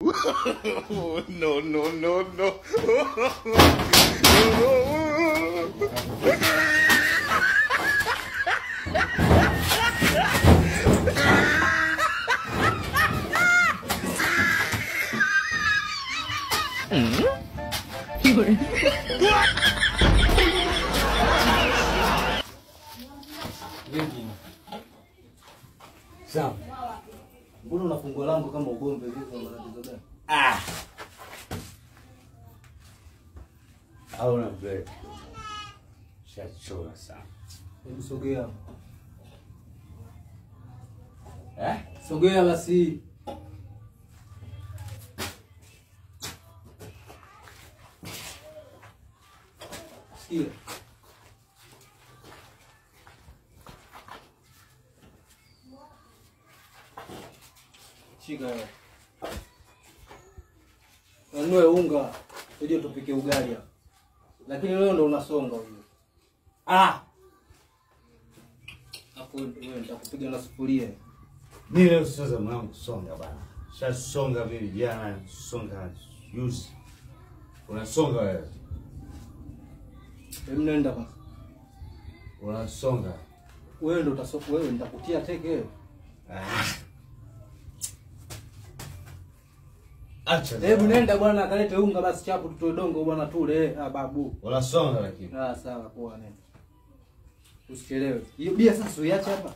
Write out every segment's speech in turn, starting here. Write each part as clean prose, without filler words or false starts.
No, no, no, no. Sawa. Mbona unafungua lango kama ugombe hivi kwa matatizo gani? Au na break. Shachoka sana. Hebu sogea. Sogea basi. Sikia. Shika. Nanue unga ili tupike ugali hapa. Lakini leo ndo unasonga huyo. Hapo wewe nitakupiga na sufuria. Mimi leo sasa mwanangu kusonga bana. Shasonga vile jana, songa juzi. Unasonga wewe. Hebu nenda basi. Unasonga. Wewe ndo utasoka, wewe nitakutia teke. Acha. Hebu nenda bwana kalete unga basi chapu tutoe dongo bwana tule. Babu. Unasonga lakini. Sawa poa nenda. Usichelewe. Hiyo bia sasa uiache hapa.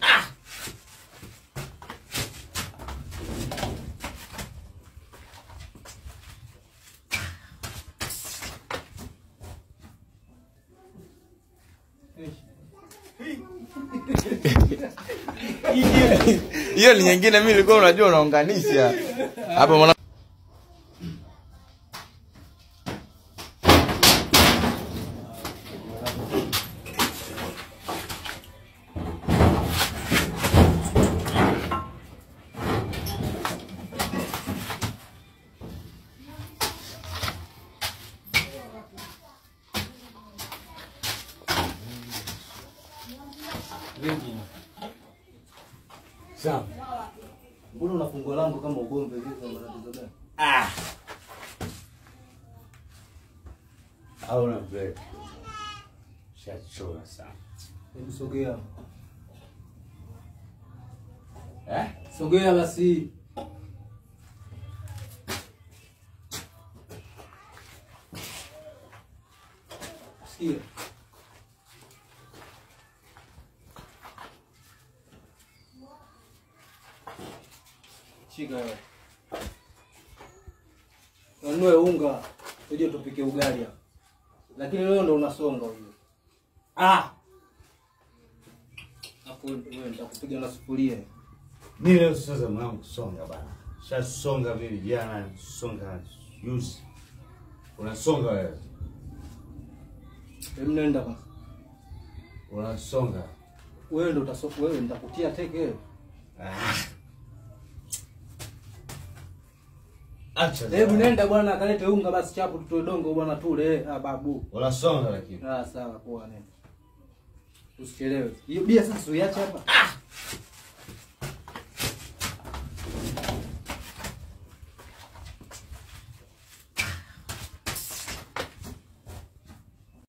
Hiyo ni nyingine mimi nilikuwa unajua unaunganisha. Hapa mwana Sawa. Mbona unafungua lango kama ugombe hivi kwa matatizo gani? Au na break. Shachoka sana. Hebu sogea. Sogea basi. Sikia. Shika. Nanue unga ili tupike ugali hapa. Lakini leo ndo unasonga huyo. Hapo wewe nitakupiga na sufuria. Mimi leo sasa mwanangu kusonga bana. Shasonga vile jana, songa juzi. Unasonga wewe. Hebu nenda basi. Unasonga. Wewe ndo utasoka, wewe nitakutia teke. Acha. Hebu nenda bwana kalete unga basi chapu tutoe dongo bwana tule. Babu. Unasonga lakini. Sawa poa nenda. Usichelewe. Hiyo bia sasa uiache hapa.